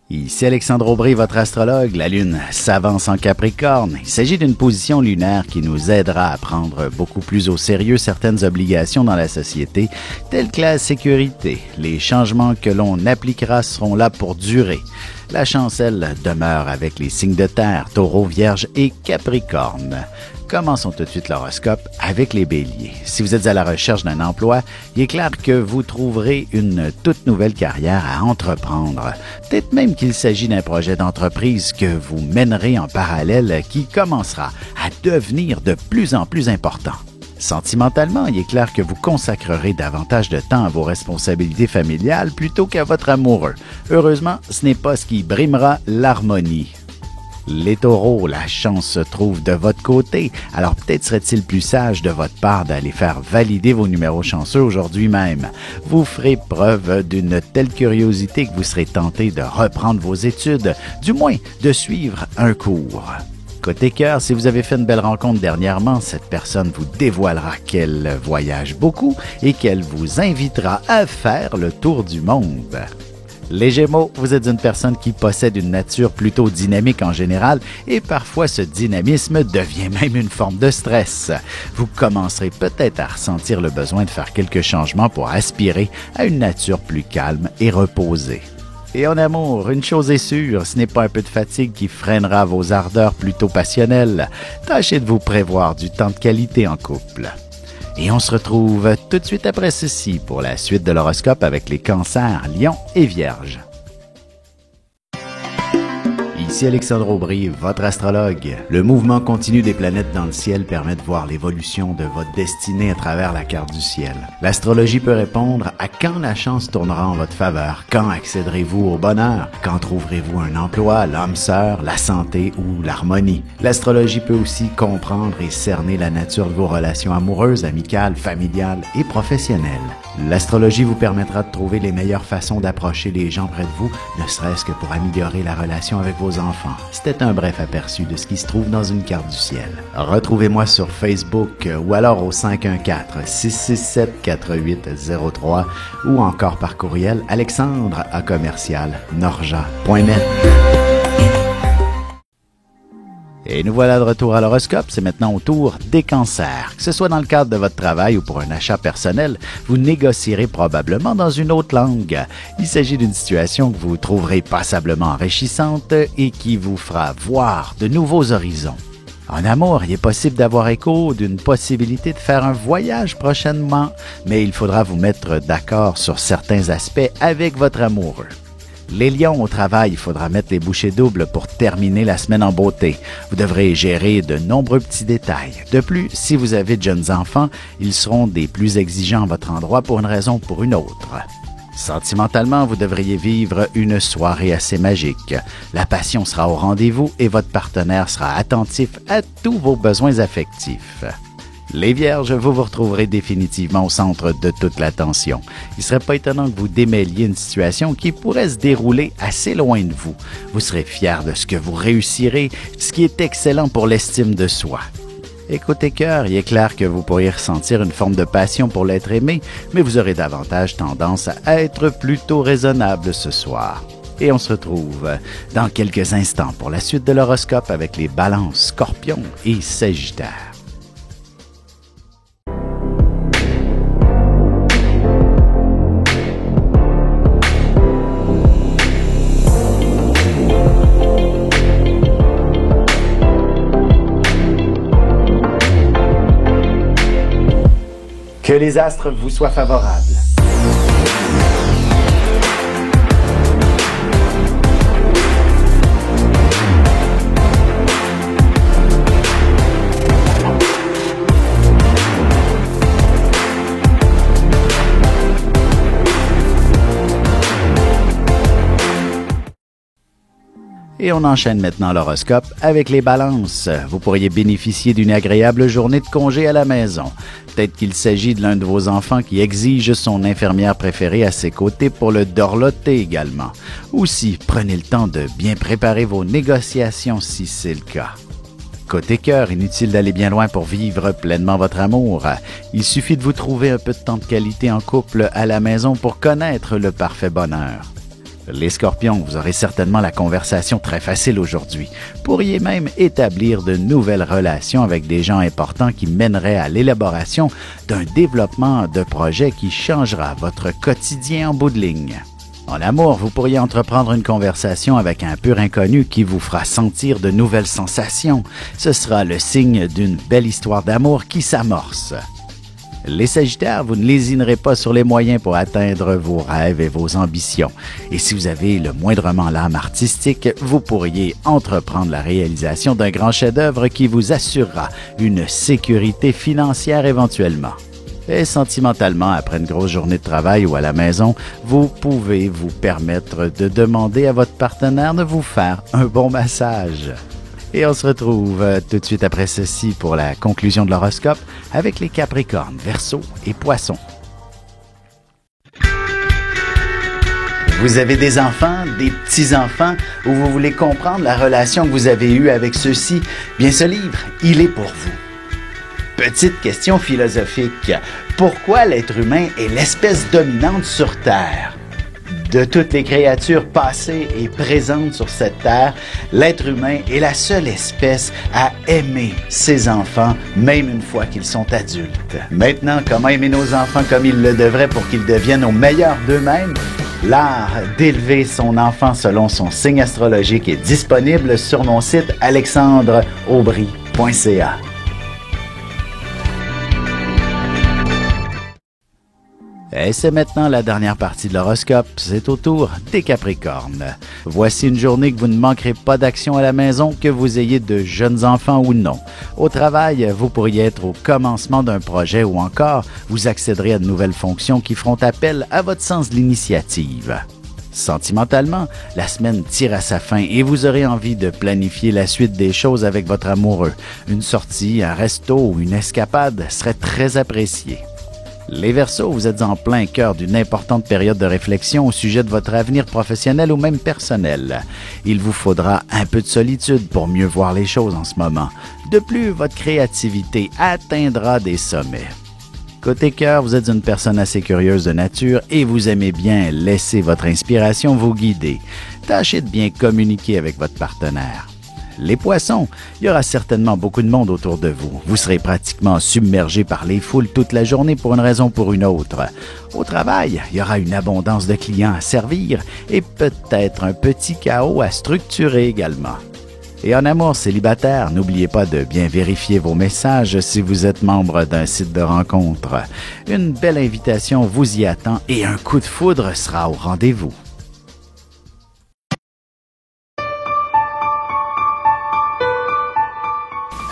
Ici Alexandre Aubry, votre astrologue. La Lune s'avance en Capricorne. Il s'agit d'une position lunaire qui nous aidera à prendre beaucoup plus au sérieux certaines obligations dans la société, telles que la sécurité. Les changements que l'on appliquera seront là pour durer. La chance, elle, demeure avec les signes de terre, Taureau, Vierge et Capricorne. Commençons tout de suite l'horoscope avec les béliers. Si vous êtes à la recherche d'un emploi, il est clair que vous trouverez une toute nouvelle carrière à entreprendre. Peut-être même qu'il s'agit d'un projet d'entreprise que vous mènerez en parallèle qui commencera à devenir de plus en plus important. Sentimentalement, il est clair que vous consacrerez davantage de temps à vos responsabilités familiales plutôt qu'à votre amoureux. Heureusement, ce n'est pas ce qui brimera l'harmonie. Les taureaux, la chance se trouve de votre côté, alors peut-être serait-il plus sage de votre part d'aller faire valider vos numéros chanceux aujourd'hui même. Vous ferez preuve d'une telle curiosité que vous serez tenté de reprendre vos études, du moins de suivre un cours. Côté cœur, si vous avez fait une belle rencontre dernièrement, cette personne vous dévoilera qu'elle voyage beaucoup et qu'elle vous invitera à faire le tour du monde. Les Gémeaux, vous êtes une personne qui possède une nature plutôt dynamique en général et parfois ce dynamisme devient même une forme de stress. Vous commencerez peut-être à ressentir le besoin de faire quelques changements pour aspirer à une nature plus calme et reposée. Et en amour, une chose est sûre, ce n'est pas un peu de fatigue qui freinera vos ardeurs plutôt passionnelles. Tâchez de vous prévoir du temps de qualité en couple. Et on se retrouve tout de suite après ceci pour la suite de l'horoscope avec les cancers, lions et vierges. Ici Alexandre Aubry, votre astrologue. Le mouvement continu des planètes dans le ciel permet de voir l'évolution de votre destinée à travers la carte du ciel. L'astrologie peut répondre à quand la chance tournera en votre faveur, quand accéderez-vous au bonheur, quand trouverez-vous un emploi, l'âme sœur, la santé ou l'harmonie. L'astrologie peut aussi comprendre et cerner la nature de vos relations amoureuses, amicales, familiales et professionnelles. L'astrologie vous permettra de trouver les meilleures façons d'approcher les gens près de vous, ne serait-ce que pour améliorer la relation avec vos enfants. C'était un bref aperçu de ce qui se trouve dans une carte du ciel. Retrouvez-moi sur Facebook ou alors au 514-667-4803 ou encore par courriel alexandre@norja.net. Et nous voilà de retour à l'horoscope, c'est maintenant au tour des cancers. Que ce soit dans le cadre de votre travail ou pour un achat personnel, vous négocierez probablement dans une autre langue. Il s'agit d'une situation que vous trouverez passablement enrichissante et qui vous fera voir de nouveaux horizons. En amour, il est possible d'avoir écho d'une possibilité de faire un voyage prochainement, mais il faudra vous mettre d'accord sur certains aspects avec votre amoureux. Les lions au travail, il faudra mettre les bouchées doubles pour terminer la semaine en beauté. Vous devrez gérer de nombreux petits détails. De plus, si vous avez de jeunes enfants, ils seront des plus exigeants à votre endroit pour une raison ou pour une autre. Sentimentalement, vous devriez vivre une soirée assez magique. La passion sera au rendez-vous et votre partenaire sera attentif à tous vos besoins affectifs. Les Vierges, vous vous retrouverez définitivement au centre de toute l'attention. Il ne serait pas étonnant que vous démêliez une situation qui pourrait se dérouler assez loin de vous. Vous serez fier de ce que vous réussirez, ce qui est excellent pour l'estime de soi. Et côté cœur, il est clair que vous pourriez ressentir une forme de passion pour l'être aimé, mais vous aurez davantage tendance à être plutôt raisonnable ce soir. Et on se retrouve dans quelques instants pour la suite de l'horoscope avec les balances, scorpions et sagittaires. Que les astres vous soient favorables. Et on enchaîne maintenant l'horoscope avec les balances. Vous pourriez bénéficier d'une agréable journée de congé à la maison. Peut-être qu'il s'agit de l'un de vos enfants qui exige son infirmière préférée à ses côtés pour le dorloter également. Aussi, prenez le temps de bien préparer vos négociations si c'est le cas. Côté cœur, inutile d'aller bien loin pour vivre pleinement votre amour. Il suffit de vous trouver un peu de temps de qualité en couple à la maison pour connaître le parfait bonheur. Les Scorpions, vous aurez certainement la conversation très facile aujourd'hui. Pourriez même établir de nouvelles relations avec des gens importants qui mèneraient à l'élaboration d'un développement de projet qui changera votre quotidien en bout de ligne. En amour, vous pourriez entreprendre une conversation avec un pur inconnu qui vous fera sentir de nouvelles sensations. Ce sera le signe d'une belle histoire d'amour qui s'amorce. Les Sagittaires, vous ne lésinerez pas sur les moyens pour atteindre vos rêves et vos ambitions. Et si vous avez le moindrement l'âme artistique, vous pourriez entreprendre la réalisation d'un grand chef-d'œuvre qui vous assurera une sécurité financière éventuellement. Et sentimentalement, après une grosse journée de travail ou à la maison, vous pouvez vous permettre de demander à votre partenaire de vous faire un bon massage. Et on se retrouve tout de suite après ceci pour la conclusion de l'horoscope avec les Capricornes, Verseaux et Poissons. Vous avez des enfants, des petits-enfants, ou vous voulez comprendre la relation que vous avez eue avec ceux-ci? Bien, ce livre, il est pour vous. Petite question philosophique. Pourquoi l'être humain est l'espèce dominante sur Terre? De toutes les créatures passées et présentes sur cette Terre, l'être humain est la seule espèce à aimer ses enfants, même une fois qu'ils sont adultes. Maintenant, comment aimer nos enfants comme ils le devraient pour qu'ils deviennent au meilleur d'eux-mêmes? L'art d'élever son enfant selon son signe astrologique est disponible sur mon site alexandreaubry.ca. Et c'est maintenant la dernière partie de l'horoscope, c'est au tour des Capricornes. Voici une journée que vous ne manquerez pas d'action à la maison, que vous ayez de jeunes enfants ou non. Au travail, vous pourriez être au commencement d'un projet ou encore vous accéderez à de nouvelles fonctions qui feront appel à votre sens de l'initiative. Sentimentalement, la semaine tire à sa fin et vous aurez envie de planifier la suite des choses avec votre amoureux. Une sortie, un resto ou une escapade serait très appréciée. Les Verseaux, vous êtes en plein cœur d'une importante période de réflexion au sujet de votre avenir professionnel ou même personnel. Il vous faudra un peu de solitude pour mieux voir les choses en ce moment. De plus, votre créativité atteindra des sommets. Côté cœur, vous êtes une personne assez curieuse de nature et vous aimez bien laisser votre inspiration vous guider. Tâchez de bien communiquer avec votre partenaire. Les Poissons, il y aura certainement beaucoup de monde autour de vous. Vous serez pratiquement submergé par les foules toute la journée pour une raison ou pour une autre. Au travail, il y aura une abondance de clients à servir et peut-être un petit chaos à structurer également. Et en amour célibataire, n'oubliez pas de bien vérifier vos messages si vous êtes membre d'un site de rencontre. Une belle invitation vous y attend et un coup de foudre sera au rendez-vous.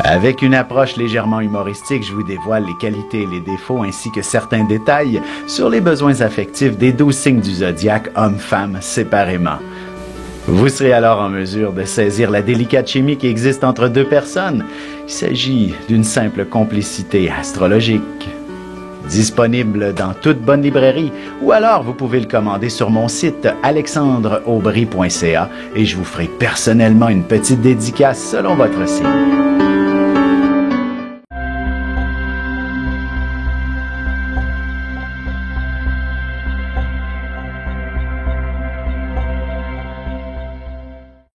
Avec une approche légèrement humoristique, je vous dévoile les qualités et les défauts ainsi que certains détails sur les besoins affectifs des 12 signes du zodiaque, hommes-femmes séparément. Vous serez alors en mesure de saisir la délicate chimie qui existe entre deux personnes. Il s'agit d'une simple complicité astrologique. Disponible dans toute bonne librairie ou alors vous pouvez le commander sur mon site alexandreaubry.ca et je vous ferai personnellement une petite dédicace selon votre signe.